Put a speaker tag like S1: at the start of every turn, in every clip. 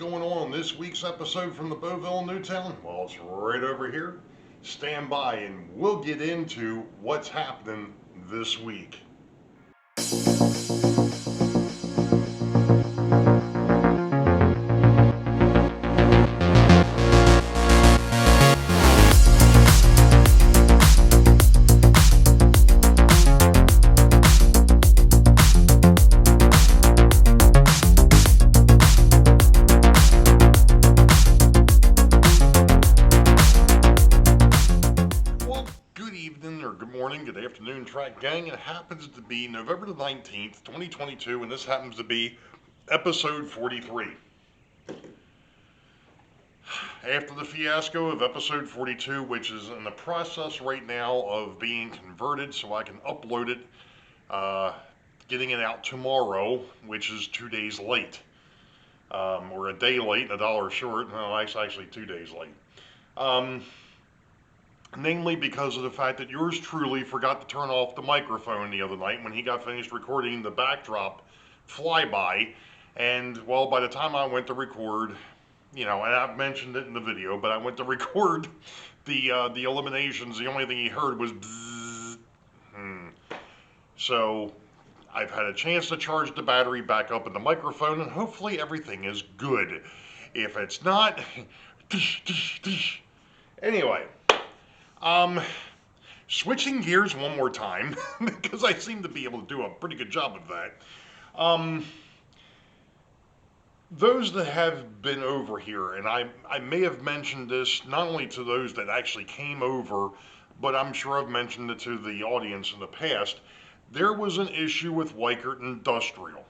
S1: Going on this week's episode from the Boeville Newtown? Well, it's right over here. Stand by and we'll get into what's happening this week. Good morning, good afternoon, track gang. It happens to be November the 19th, 2022, and this happens to be episode 43. After the fiasco of episode 42, which is in the process right now of being converted so I can upload it, getting it out tomorrow, which is 2 days late. Or a day late and $1 short. No, it's actually 2 days late. Namely because of the fact that yours truly forgot to turn off the microphone the other night when he got finished recording the backdrop flyby. And, well, by the time I went to record, and I've mentioned it in the video, but I went to record the eliminations, the only thing he heard was bzzz. So, I've had a chance to charge the battery back up in the microphone, and hopefully everything is good. If it's not, anyway. Switching gears one more time, because I seem to be able to do a pretty good job of that. Those that have been over here, and I may have mentioned this not only to those that actually came over, but I'm sure I've mentioned it to the audience in the past. There was an issue with Weichert Industrial.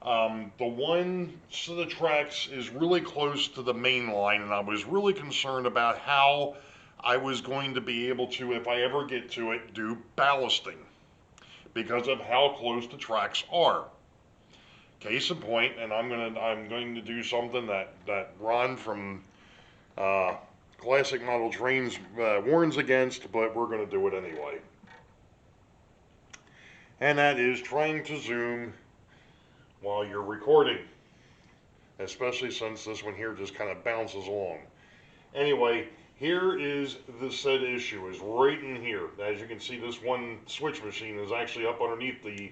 S1: The one set of tracks is really close to the main line, and I was really concerned about how I was going to be able to, if I ever get to it, do ballasting because of how close the tracks are. Case in point, and I'm going to do something that Ron from Classic Model Trains warns against, but we're going to do it anyway. And that is trying to zoom while you're recording, especially since this one here just kind of bounces along. Anyway, here is the said issue, is right in here. As you can see, this one switch machine is actually up underneath the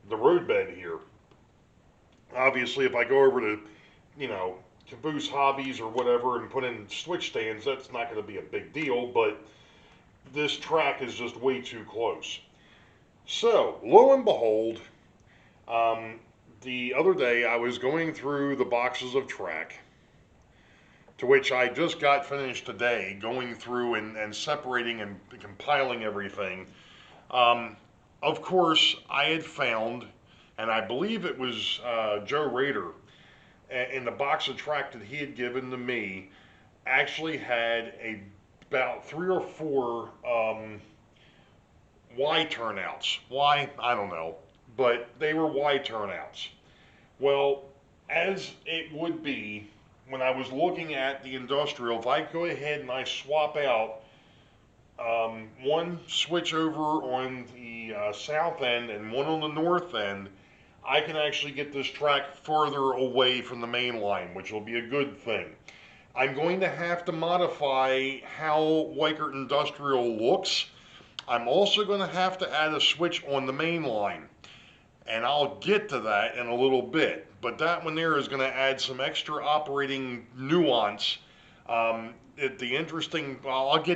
S1: roadbed here. Obviously, if I go over to, Caboose Hobbies or whatever and put in switch stands, that's not going to be a big deal, but this track is just way too close. So, lo and behold, the other day I was going through the boxes of track, to which I just got finished today, going through and separating and compiling everything. Of course, I had found, and I believe it was Joe Rader, in the box of track that he had given to me, actually had about 3 or 4 Y turnouts. Why? I don't know. But they were Y turnouts. Well, as it would be, when I was looking at the industrial, if I go ahead and I swap out one switch over on the south end and one on the north end, I can actually get this track further away from the main line, which will be a good thing. I'm going to have to modify how Weichert Industrial looks. I'm also going to have to add a switch on the main line, and I'll get to that in a little bit. But that one there is going to add some extra operating nuance. I'll get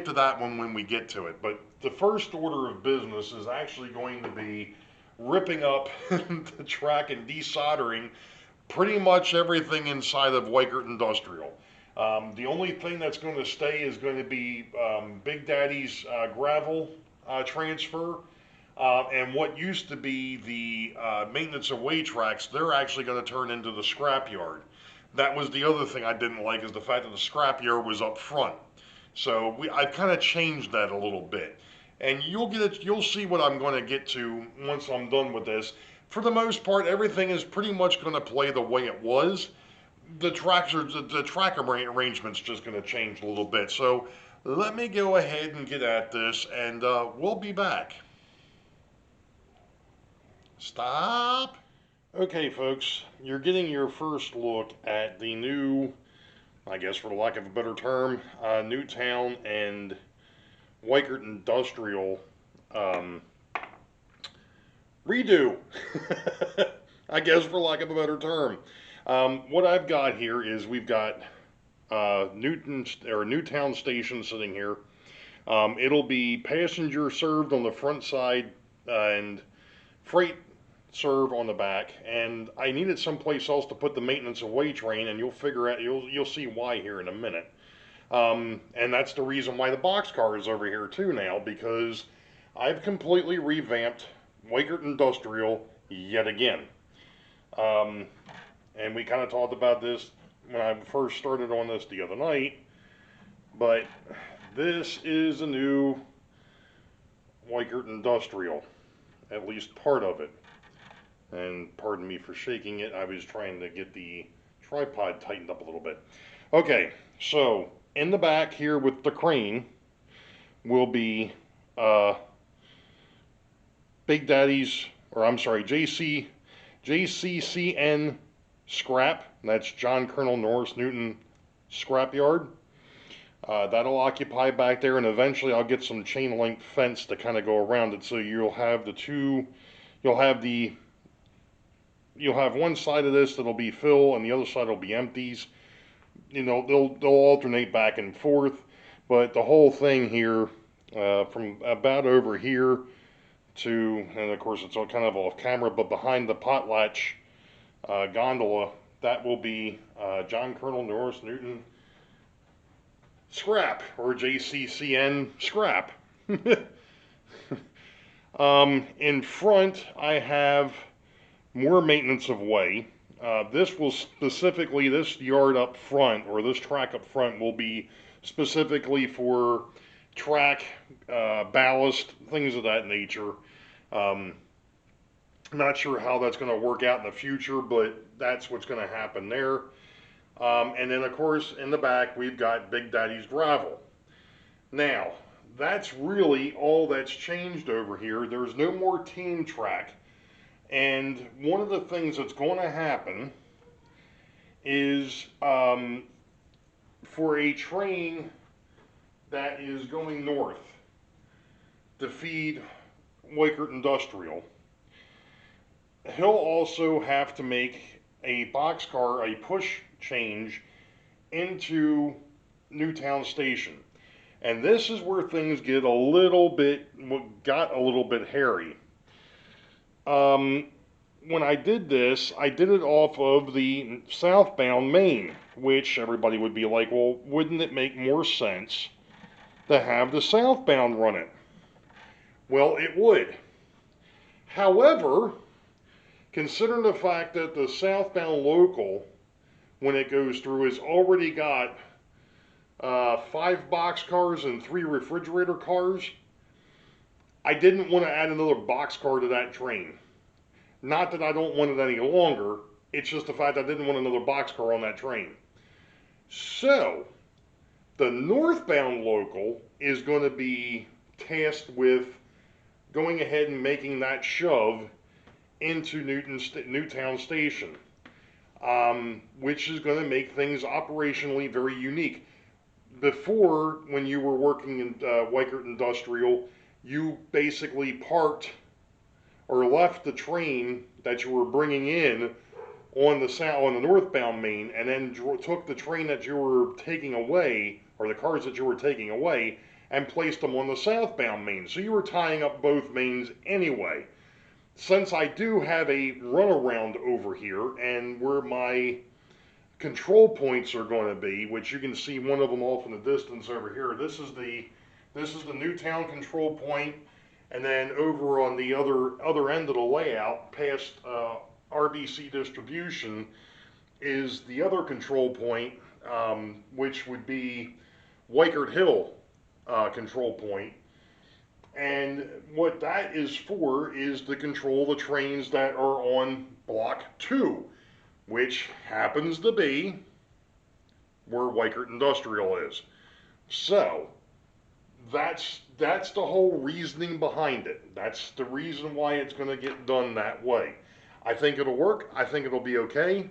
S1: to that one when we get to it. But the first order of business is actually going to be ripping up the track and desoldering pretty much everything inside of Weichert Industrial. The only thing that's going to stay is going to be Big Daddy's gravel transfer. And what used to be the maintenance away tracks, they're actually going to turn into the scrapyard. That was the other thing I didn't like, is the fact that the scrapyard was up front. So I've kind of changed that a little bit. And you'll see what I'm going to get to once I'm done with this. For the most part, everything is pretty much going to play the way it was. The track arrangement's just going to change a little bit. So let me go ahead and get at this, and we'll be back. Stop. Okay, folks, you're getting your first look at the new, I guess for the lack of a better term, Newtown and Weichert Industrial um, redo. I guess for lack of a better term. What I've got here is we've got Newtown station sitting here. It'll be passenger served on the front side and freight serve on the back, and I needed someplace else to put the maintenance away train, and you'll see why here in a minute. And that's the reason why the boxcar is over here too now, because I've completely revamped Weichert Industrial yet again. Um, and we kind of talked about this when I first started on this the other night, but this is a new Weichert Industrial, at least part of it. And pardon me for shaking it, I was trying to get the tripod tightened up a little bit. Okay, so in the back here with the crane will be Big Daddy's, or I'm sorry, JCCN scrap. That's John Colonel Norris Newton scrapyard. That'll occupy back there, and eventually I'll get some chain link fence to kind of go around it, so you'll have one side of this that'll be fill, and the other side will be empties. You know, they'll alternate back and forth, but the whole thing here, from about over here to, and of course it's all kind of off camera, but behind the potlatch gondola, that will be John Colonel Norris Newton scrap, or JCCN scrap. In front, I have more maintenance of way. This yard up front, or this track up front, will be specifically for track, ballast, things of that nature. Um, Not sure how that's going to work out in the future, but that's what's going to happen there. And then, of course, in the back, we've got Big Daddy's gravel. Now, that's really all that's changed over here. There's no more team track. And one of the things that's going to happen is for a train that is going north to feed Weichert Industrial, he'll also have to make a boxcar, a push change into Newtown Station. And this is where things got a little bit hairy. When I did this, I did it off of the southbound main, which everybody would be like, well, wouldn't it make more sense to have the southbound run it? Well, it would. However, considering the fact that the southbound local, when it goes through, has already got 5 box cars and 3 refrigerator cars, I didn't want to add another box car to that train. Not that I don't want it any longer, it's just the fact I didn't want another box car on that train. So, the northbound local is going to be tasked with going ahead and making that shove into Newtown Station, which is going to make things operationally very unique. Before, when you were working in Weichert Industrial, you basically parked or left the train that you were bringing in on the northbound main, and then took the train that you were taking away, or the cars that you were taking away, and placed them on the southbound main. So you were tying up both mains anyway. Since I do have a runaround over here, and where my control points are going to be, which you can see one of them off in the distance over here. This is the Newtown control point, and then over on the other end of the layout, past RBC distribution, is the other control point, which would be Weichert Hill control point. And what that is for is to control the trains that are on Block 2, which happens to be where Weichert Industrial is. So, that's the whole reasoning behind it. That's the reason why it's going to get done that way. I think it'll work. I think it'll be okay.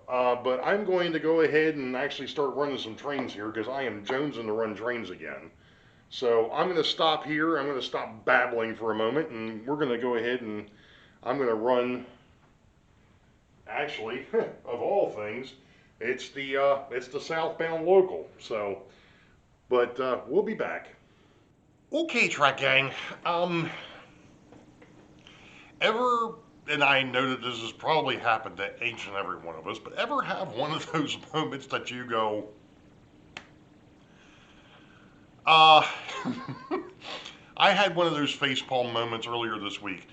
S1: But I'm going to go ahead and actually start running some trains here because I am jonesing to run trains again. So I'm going to stop here. I'm going to stop babbling for a moment, and we're going to go ahead and I'm going to run. Actually, of all things, it's the southbound local. So, but we'll be back. Okay, track gang. Um, ever, and I know that this has probably happened to each and every one of us, but ever have one of those moments that you go, uh, I had one of those facepalm moments earlier this week.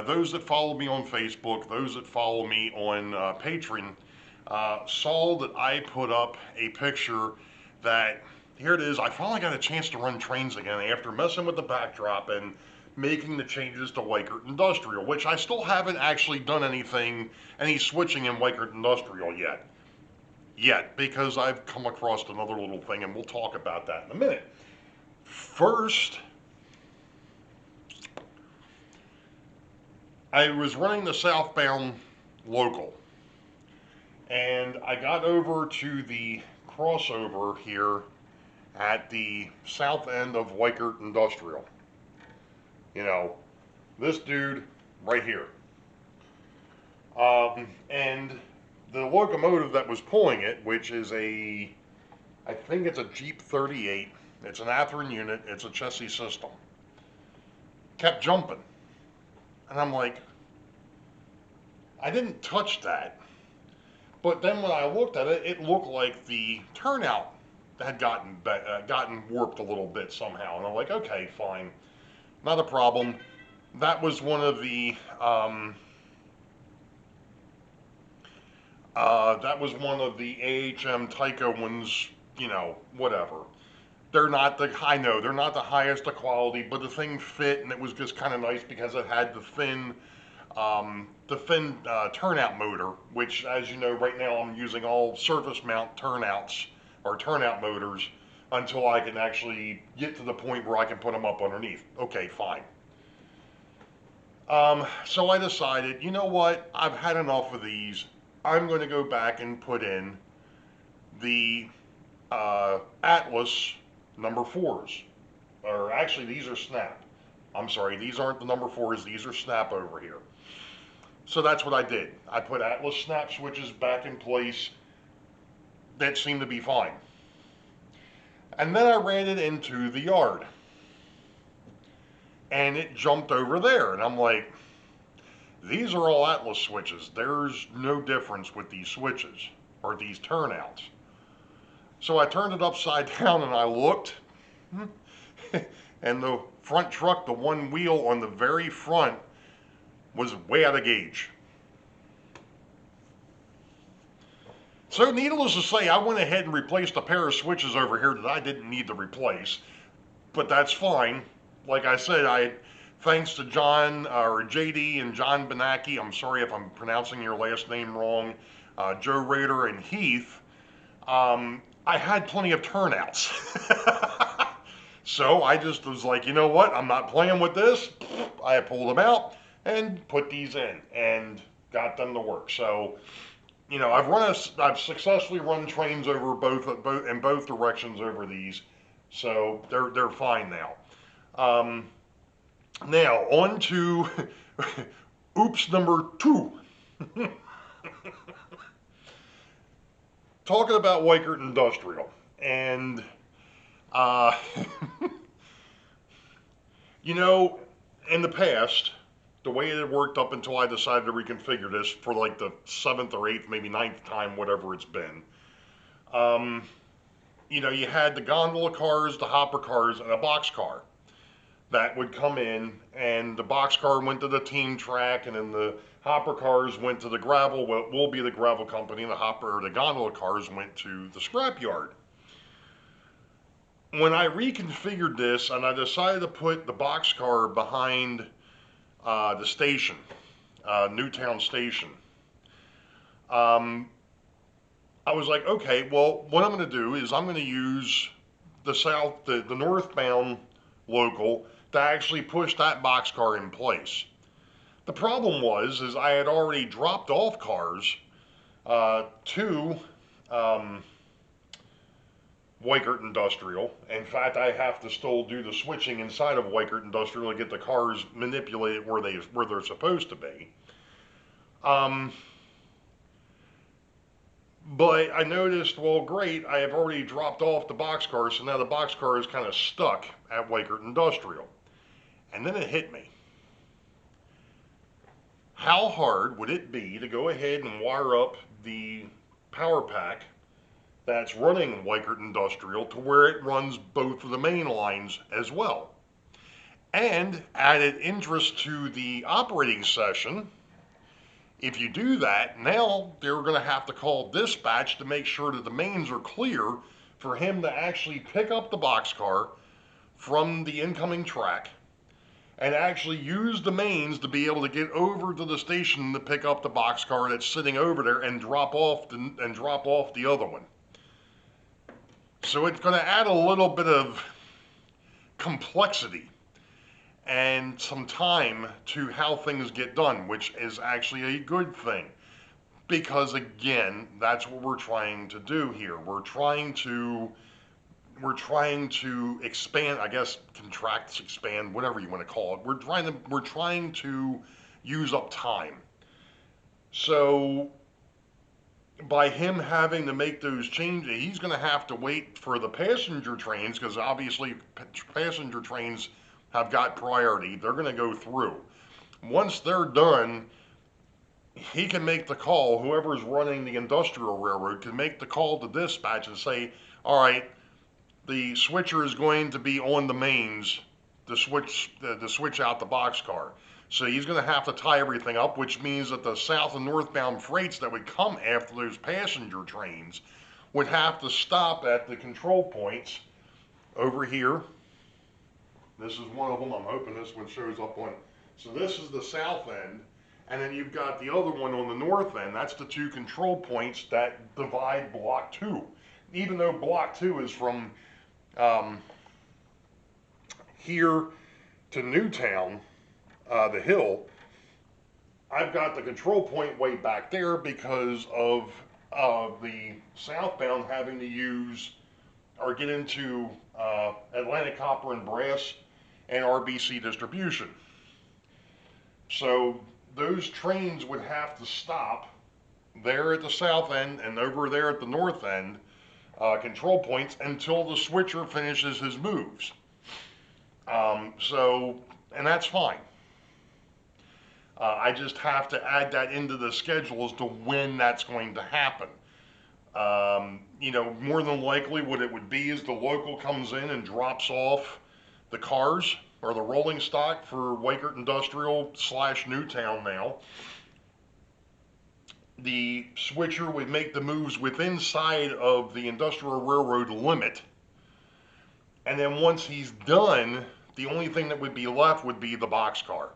S1: Those that follow me on Facebook, those that follow me on Patreon, saw that I put up a picture that, here it is, I finally got a chance to run trains again after messing with the backdrop and making the changes to Weichert Industrial, which I still haven't actually done any switching in Weichert Industrial yet, because I've come across another little thing, and we'll talk about that in a minute. First, I was running the southbound local, and I got over to the crossover here at the south end of Weichert Industrial. You know, this dude right here. And the locomotive that was pulling it, which is I think it's a Jeep 38, it's an Athearn unit, it's a chassis system, kept jumping. And I'm like, I didn't touch that. But then when I looked at it, it looked like the turnout had gotten warped a little bit somehow. And I'm like, okay, fine, not a problem. That was one of the AHM Tyco ones. You know, whatever. I know they're not the highest of quality, but the thing fit, and it was just kind of nice because it had the fin turnout motor, which, as you know, right now I'm using all surface mount turnouts or turnout motors until I can actually get to the point where I can put them up underneath. Okay, fine. So I decided, you know what? I've had enough of these. I'm going to go back and put in the Atlas number 4s. Or actually, these are snap. I'm sorry, these aren't the number 4s, these are snap over here. So that's what I did. I put Atlas snap switches back in place. That seemed to be fine. And then I ran it into the yard. And it jumped over there. And I'm like, these are all Atlas switches. There's no difference with these switches or these turnouts. So I turned it upside down and I looked. And the front truck, the one wheel on the very front, was way out of gauge. So needless to say, I went ahead and replaced a pair of switches over here that I didn't need to replace, but that's fine. Like I said, thanks to John, or JD and John Benacki, I'm sorry if I'm pronouncing your last name wrong, Joe Rader and Heath, I had plenty of turnouts. So I just was like, you know what, I'm not playing with this. I pulled them out and put these in and got them to work. So, you know, I've successfully run trains over in both directions over these, so they're fine now. Now on to oops number 2. Talking about Weichert Industrial, and you know, in the past, the way it worked up until I decided to reconfigure this for like the 7th or 8th, maybe 9th time, whatever it's been. You know, you had the gondola cars, the hopper cars, and a box car that would come in, and the box car went to the team track, and then the hopper cars went to the gravel, what will be the gravel company, and the gondola cars went to the scrap yard. When I reconfigured this and I decided to put the box car behind the station, Newtown station, I was like, okay, well, what I'm going to do is I'm going to use the northbound local to actually push that box car in place. The problem is I had already dropped off cars to Weichert Industrial. In fact, I have to still do the switching inside of Weichert Industrial to get the cars manipulated where they're supposed to be. But I noticed, well, great, I have already dropped off the boxcar, so now the boxcar is kind of stuck at Weichert Industrial. And then it hit me. How hard would it be to go ahead and wire up the power pack that's running Weichert Industrial to where it runs both of the main lines as well? And added interest to the operating session, if you do that, now they're going to have to call dispatch to make sure that the mains are clear for him to actually pick up the boxcar from the incoming track and actually use the mains to be able to get over to the station to pick up the boxcar that's sitting over there and drop off the other one. So it's going to add a little bit of complexity and some time to how things get done, which is actually a good thing. Because again, that's what we're trying to do here. We're trying to expand, I guess, contract, expand, whatever you want to call it. We're trying to use up time. So by him having to make those changes, he's going to have to wait for the passenger trains, because obviously passenger trains have got priority. They're going to go through. Once they're done, he can make the call. Whoever's running the industrial railroad can make the call to dispatch and say, all right, the switcher is going to be on the mains to switch out the boxcar. So he's going to have to tie everything up, which means that the south and northbound freights that would come after those passenger trains would have to stop at the control points over here. This is one of them. I'm hoping this one shows up on. So this is the south end, and then you've got the other one on the north end. That's the two control points that divide Block 2. Even though Block 2 is from here to Newtown, the hill, I've got the control point way back there because of the southbound having to use or get into Atlantic Copper and Brass and RBC distribution. So those trains would have to stop there at the south end and over there at the north end control points until the switcher finishes his moves. And that's fine. I just have to add that into the schedule as to when that's going to happen. More than likely what it would be is the local comes in and drops off the cars or the rolling stock for Weichert Industrial / Newtown now. The switcher would make the moves within inside of the Industrial Railroad limit. And then once he's done, the only thing that would be left would be the boxcar.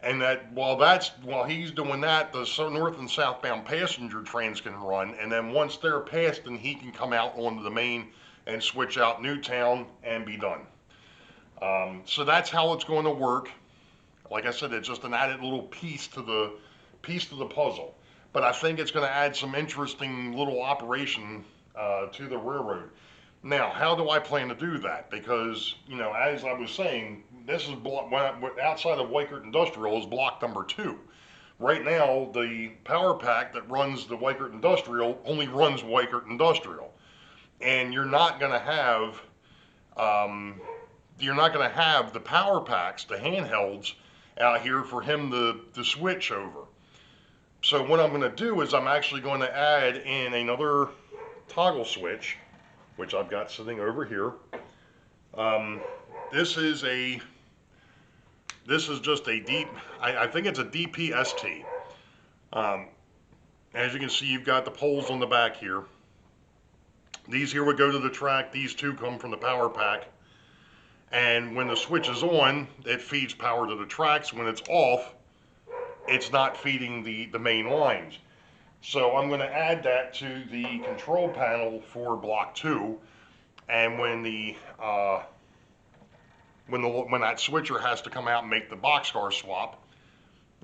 S1: And that while he's doing that, the north and southbound passenger trains can run, and then once they're passed, then he can come out onto the main and switch out Newtown and be done. So that's how it's going to work. Like I said, it's just an added little piece to the puzzle. But I think it's going to add some interesting little operation to the railroad. Now, how do I plan to do that? Because, as I was saying, this is outside of Weichert Industrial is block number 2. Right now, the power pack that runs the Weichert Industrial only runs Weichert Industrial, and you're not going to have the power packs, the handhelds, out here for him to switch over. So what I'm going to do is I'm actually going to add in another toggle switch, which I've got sitting over here. This is just a I think it's a DPST. As you can see, you've got the poles on the back here. These here would go to the track. These two come from the power pack. And when the switch is on, it feeds power to the tracks. When it's off, it's not feeding the main lines. So I'm going to add that to the control panel for block 2, and when that switcher has to come out and make the boxcar swap,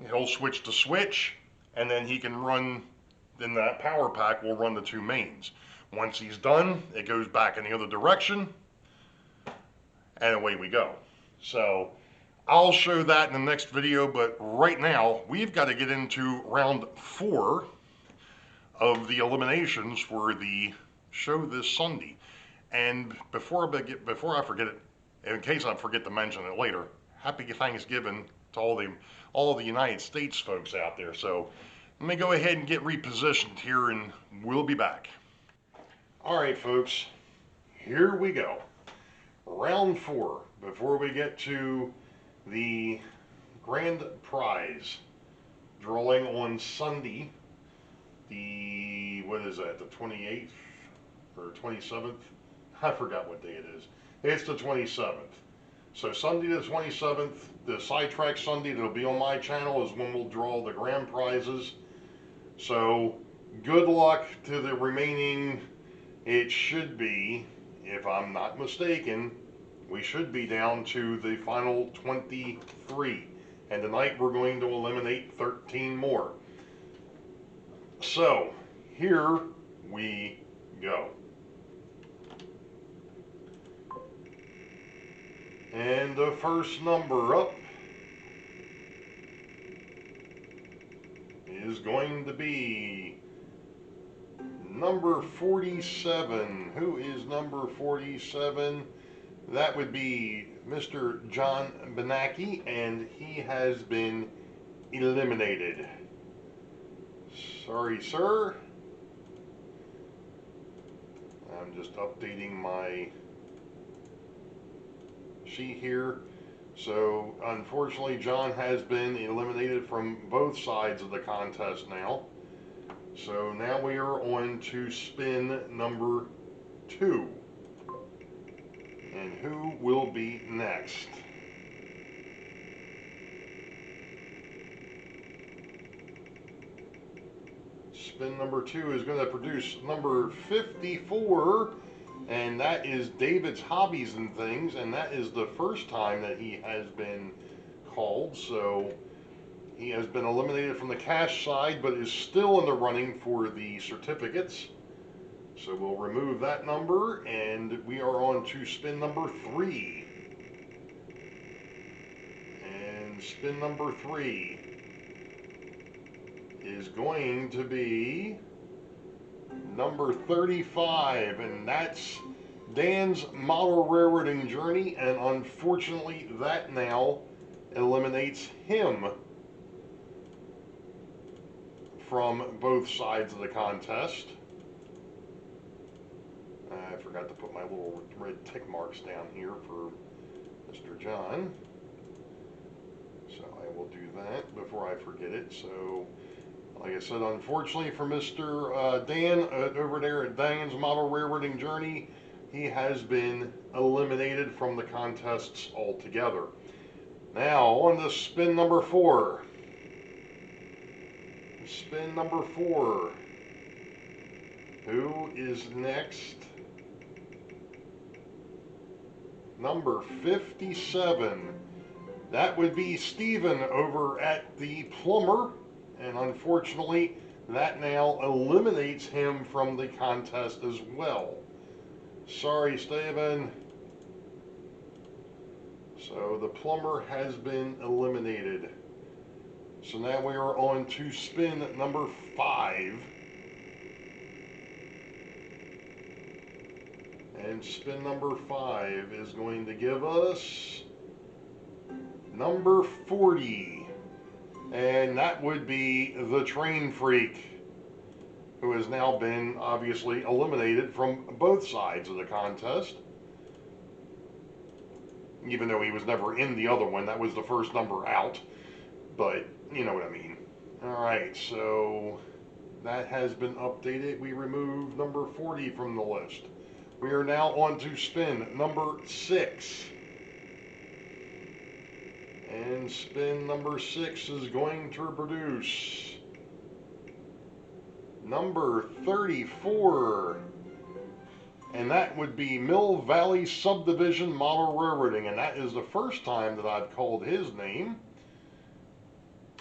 S1: he'll switch to switch, and then he can run, then that power pack will run the two mains. Once he's done, it goes back in the other direction, and away we go. So I'll show that in the next video, but right now we've got to get into round 4 of the eliminations for the show this Sunday. And before I forget it, in case I forget to mention it later, happy Thanksgiving to all the United States folks out there. So let me go ahead and get repositioned here, and we'll be back. All right, folks, here we go. Round 4, before we get to the grand prize drawing on Sunday, the, what is that, the 28th or 27th? I forgot what day it is. It's the 27th. So Sunday the 27th, the Sidetrack Sunday that'll be on my channel is when we'll draw the grand prizes. So good luck to the remaining, it should be, if I'm not mistaken, we should be down to the final 23. And tonight we're going to eliminate 13 more. So here we go. And the first number up is going to be number 47. Who is number 47? That would be Mr. John Benacki, and he has been eliminated. Sorry, sir. I'm just updating my sheet here. So unfortunately, John has been eliminated from both sides of the contest now. So now we are on to spin number 2. And who will be next? Spin number 2 is going to produce number 54, and that is David's Hobbies and Things, and that is the first time that he has been called. So he has been eliminated from the cash side, but is still in the running for the certificates. So we'll remove that number, and we are on to spin number 3. And spin number 3 is going to be number 35, and that's Dan's model railroading journey, and unfortunately that now eliminates him from both sides of the contest. I forgot to put my little red tick marks down here for Mr. John. So I will do that before I forget it. So, like I said, unfortunately for Mr. Dan, over there at Dan's Model Railroading Journey, he has been eliminated from the contests altogether. Now, on to spin number 4. Spin number 4. Who is next? Number 57. That would be Steven over at the Plumber, and unfortunately that now eliminates him from the contest as well. Sorry, Steven. So the Plumber has been eliminated. So now we are on to spin number 5. And spin number 5 is going to give us number 40. And that would be the Train Freak, who has now been obviously eliminated from both sides of the contest. Even though he was never in the other one, that was the first number out. But you know what I mean. Alright, so that has been updated. We remove number 40 from the list. We are now on to spin number 6. And spin number 6 is going to produce number 34. And that would be Mill Valley Subdivision Model Railroading. And that is the first time that I've called his name.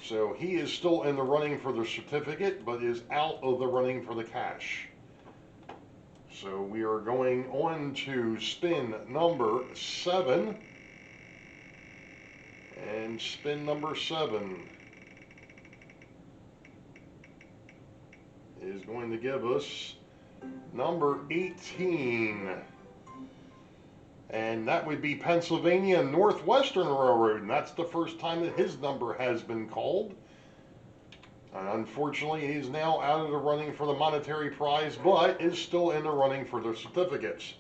S1: So he is still in the running for the certificate, but is out of the running for the cash. So we are going on to spin number 7. And spin number 7 is going to give us number 18. And that would be Pennsylvania Northwestern Railroad, and that's the first time that his number has been called. Unfortunately, he's now out of the running for the monetary prize, but is still in the running for the certificates.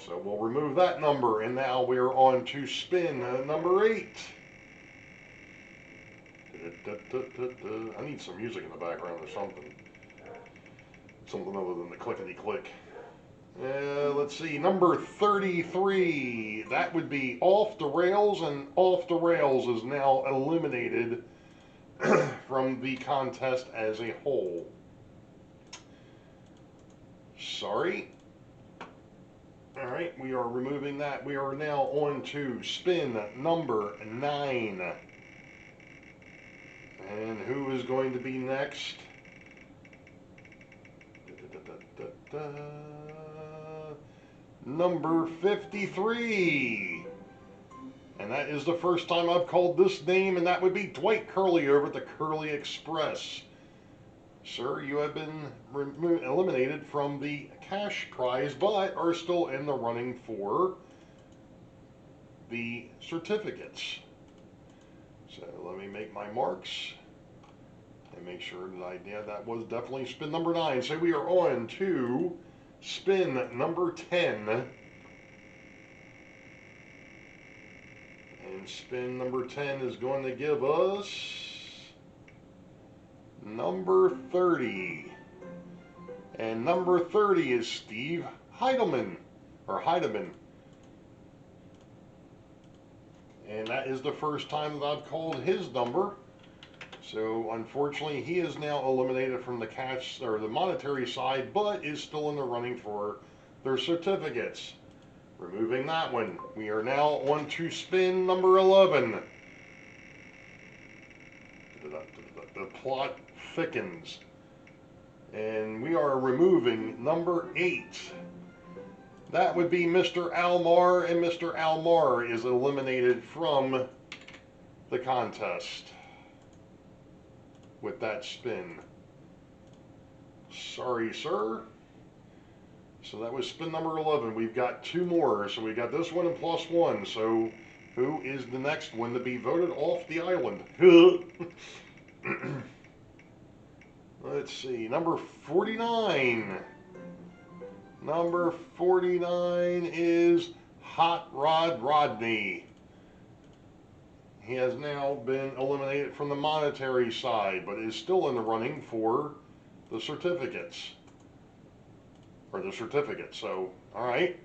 S1: So we'll remove that number, and now we're on to spin number 8. I need some music in the background or something. Something other than the clickety-click. Let's see, number 33. That would be Off the Rails, and Off the Rails is now eliminated from the contest as a whole. Sorry. Alright, we are removing that. We are now on to spin number 9. And who is going to be next? Number 53. And that is the first time I've called this name, and that would be Dwight Curley over at the Curley Express. Sir, you have been eliminated from the cash prize, but are still in the running for the certificates. So let me make my marks and make sure that that was definitely spin number 9. So we are on to spin number 10. And spin number 10 is going to give us number 30. And number 30 is Steve Heidemann, or Heidemann. And that is the first time that I've called his number. So unfortunately, he is now eliminated from the cash or the monetary side, but is still in the running for their certificates. Removing that one. We are now on to spin number 11. The plot thickens. And we are removing number 8. That would be Mr. Almar, and Mr. Almar is eliminated from the contest with that spin. Sorry, sir. So that was spin number 11. We've got 2 more. So we got this one and plus 1. So who is the next one to be voted off the island? Let's see. Number 49. Number 49 is Hot Rod Rodney. He has now been eliminated from the monetary side, but is still in the running for the certificates. Or the certificate. So, alright.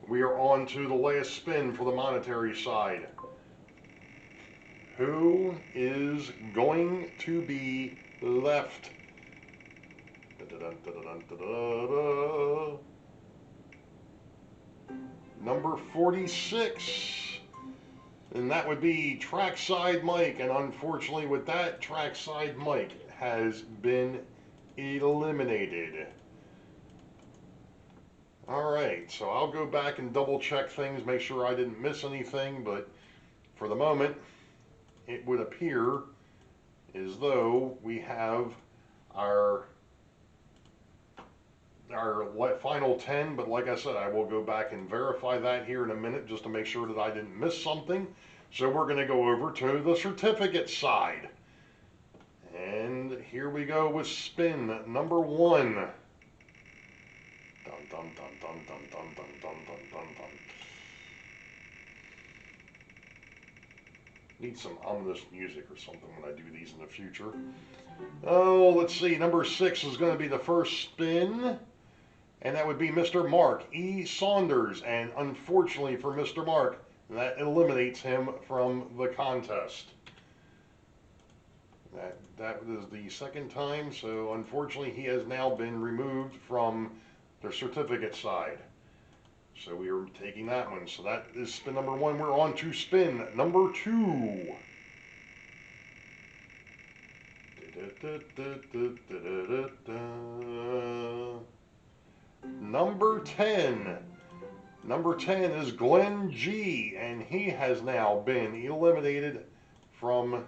S1: We are on to the last spin for the monetary side. Who is going to be left? Number 46. And that would be Trackside Mike. And unfortunately with that, Trackside Mike has been eliminated. Alright, so I'll go back and double check things, make sure I didn't miss anything, but for the moment, it would appear as though we have our final 10, but like I said, I will go back and verify that here in a minute just to make sure that I didn't miss something. So we're going to go over to the certificate side. And here we go with spin number 1. Dun, dun, dun, dun, dun, dun, dun, dun, dun, dun, dun. Need some ominous music or something when I do these in the future. Oh, let's see. Number 6 is going to be the first spin. And that would be Mr. Mark E. Saunders. And unfortunately for Mr. Mark, that eliminates him from the contest. That is the second time. So unfortunately, he has now been removed from the certificate side. So we are taking that one. So that is spin number 1. We're on to spin number 2. Number 10. Number 10 is Glenn G, and he has now been eliminated from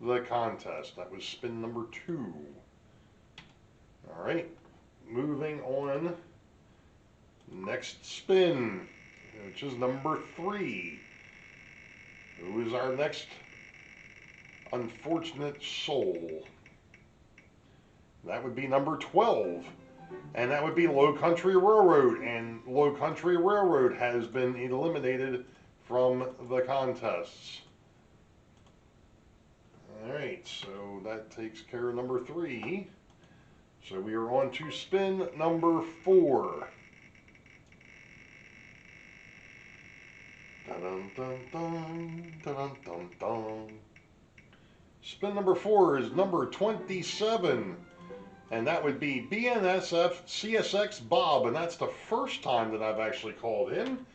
S1: the contest. That was spin number 2. All right, moving on. Next spin, which is number 3. Who is our next unfortunate soul? That would be number 12. And that would be Low Country Railroad, and Low Country Railroad has been eliminated from the contests. Alright, so that takes care of number 3. So we are on to spin number 4. Dun, dun, dun, dun, dun, dun. Spin number 4 is number 27. And that would be BNSF CSX Bob, and that's the first time that I've actually called him.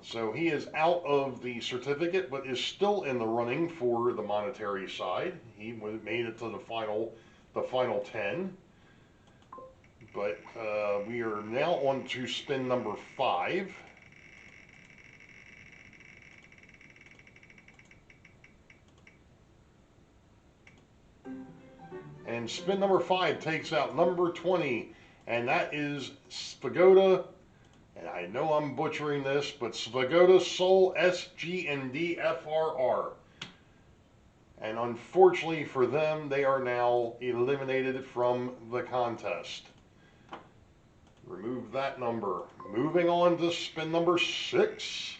S1: So he is out of the certificate, but is still in the running for the monetary side. He made it to the final 10. But we are now on to spin number 5. And spin number 5 takes out number 20, and that is Spagoda, and I know I'm butchering this, but Spagoda Sol SGND FRR. And unfortunately for them, they are now eliminated from the contest. Remove that number. Moving on to spin number 6.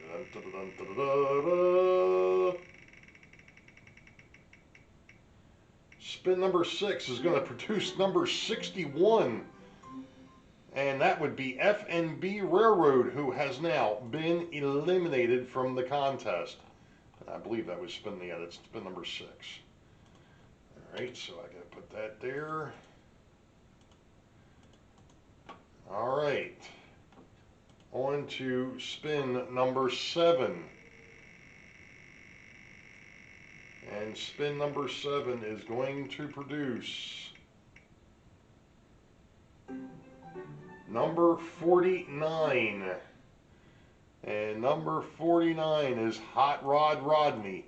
S1: Dun, dun, dun, dun, dun, dun. Spin number 6 is going to produce number 61, and that would be FNB Railroad, who has now been eliminated from the contest. And I believe that was spin number 6. All right, so I got to put that there. All right, on to spin number 7. And spin number 7 is going to produce number 49. And number 49 is Hot Rod Rodney.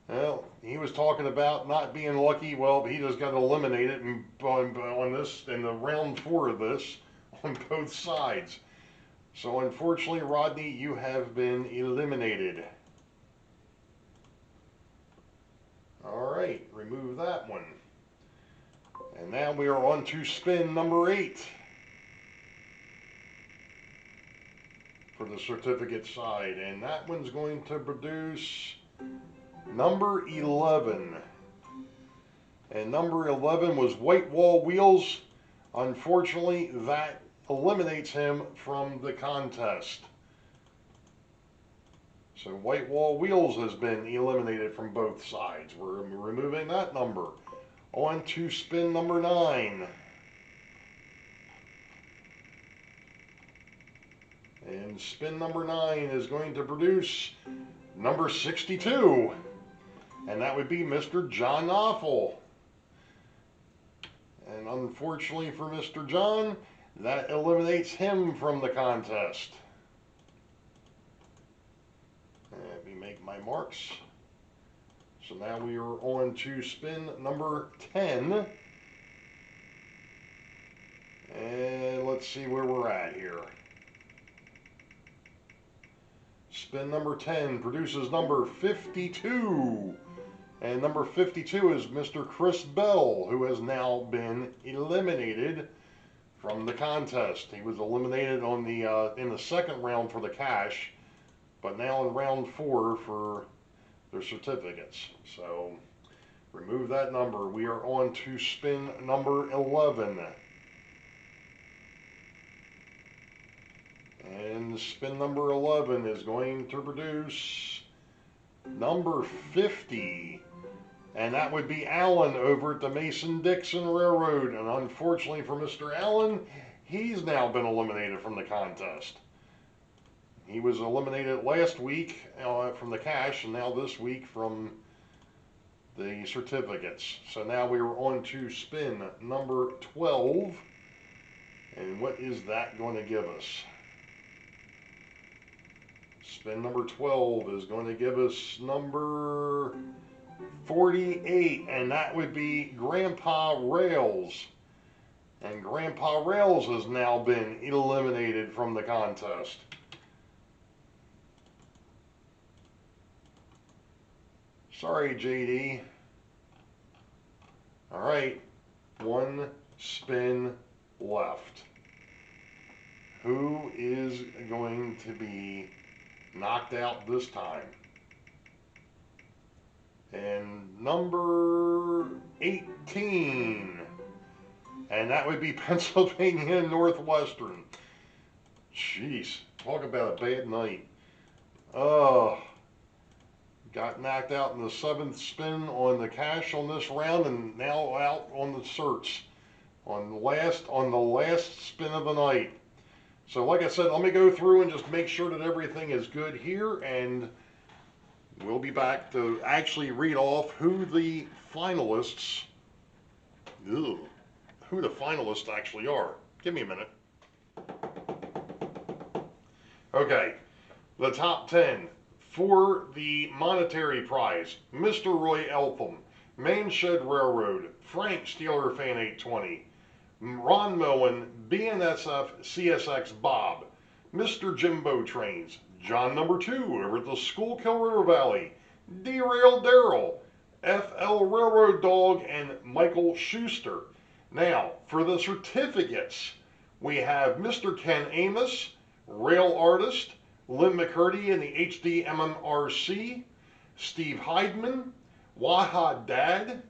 S1: Well, he was talking about not being lucky. Well, he just got eliminated in the round 4 of this on both sides. So unfortunately, Rodney, you have been eliminated. Alright, remove that one. And now we are on to spin number 8 for the certificate side. And that one's going to produce number 11. And number 11 was White Wall Wheels. Unfortunately, that eliminates him from the contest. So White Wall Wheels has been eliminated from both sides. We're removing that number. On to spin number 9. And spin number 9 is going to produce number 62. And that would be Mr. John Offel. And unfortunately for Mr. John, that eliminates him from the contest. Let me make my marks. So now we are on to spin number 10. And let's see where we're at here. Spin number 10 produces number 52. And number 52 is Mr. Chris Bell, who has now been eliminated from the contest. He was eliminated on the in the second round for the cash, but now in round 4 for their certificates. So remove that number. We are on to spin number 11. And spin number 11 is going to produce number 50. And that would be Allen over at the Mason-Dixon Railroad. And unfortunately for Mr. Allen, he's now been eliminated from the contest. He was eliminated last week from the cash, and now this week from the certificates. So now we are on to spin number 12. And what is that going to give us? Spin number 12 is going to give us number 48, and that would be Grandpa Rails. And Grandpa Rails has now been eliminated from the contest. Sorry, JD. All right, one spin left. Who is going to be knocked out this time? And number 18. And that would be Pennsylvania Northwestern. Jeez, talk about a bad night. Got knocked out in the 7th spin on the cash on this round, and now out on the certs on the last spin of the night. So like I said, let me go through and just make sure that everything is good here, and we'll be back to actually read off who the finalists actually are. Give me a minute. Okay, the top 10 for the monetary prize: Mr. Roy Eltham, Manshed Railroad, Frank Steeler Fan 820, Ron Moen, BNSF CSX Bob, Mr. Jimbo Trains, John number 2 over at the Schuylkill River Valley, Derailed Daryl, FL Railroad Dog, and Michael Schuster. Now, for the certificates, we have Mr. Ken Amos, Rail Artist, Lynn McCurdy in the HD MMRC, Steve Heidman, Waha Dad,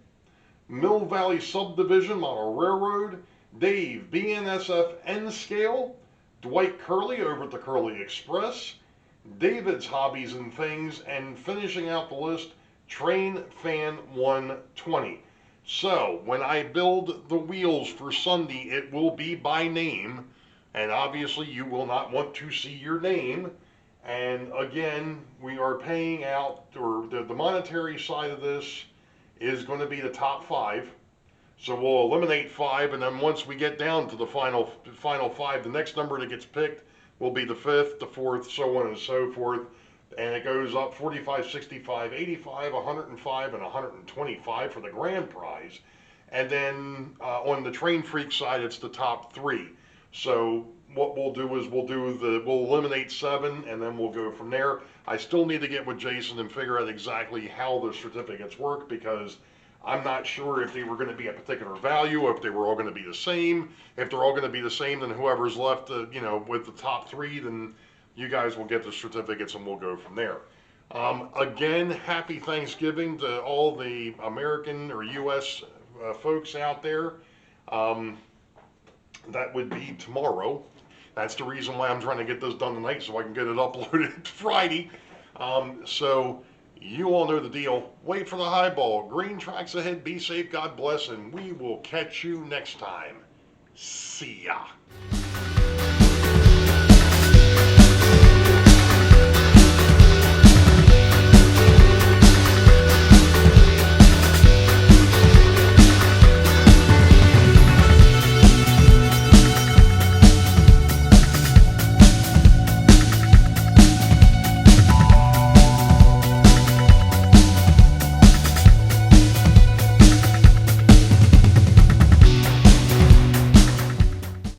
S1: Mill Valley Subdivision Model Railroad, Dave BNSF N-Scale, Dwight Curley over at the Curley Express, David's Hobbies and Things, and finishing out the list, Train Fan 120. So, when I build the wheels for Sunday, it will be by name, and obviously you will not want to see your name. And again, we are paying out, or the monetary side of this is going to be the top 5. So we'll eliminate 5, and then once we get down to the final 5, the next number that gets picked will be the 5th, the 4th, so on and so forth. And it goes up 45, 65, 85, 105, and 125 for the grand prize. And then on the Train Freak side, it's the top 3. So what we'll do is we'll eliminate 7, and then we'll go from there. I still need to get with Jason and figure out exactly how the certificates work, because I'm not sure if they were going to be a particular value, or if they were all going to be the same. If they're all going to be the same, then whoever's left, with the top 3, then you guys will get the certificates, and we'll go from there. Again, happy Thanksgiving to all the American or U.S. Folks out there. That would be tomorrow. That's the reason why I'm trying to get this done tonight, so I can get it uploaded Friday. So you all know the deal. Wait for the highball. Green tracks ahead. Be safe. God bless. And we will catch you next time. See ya.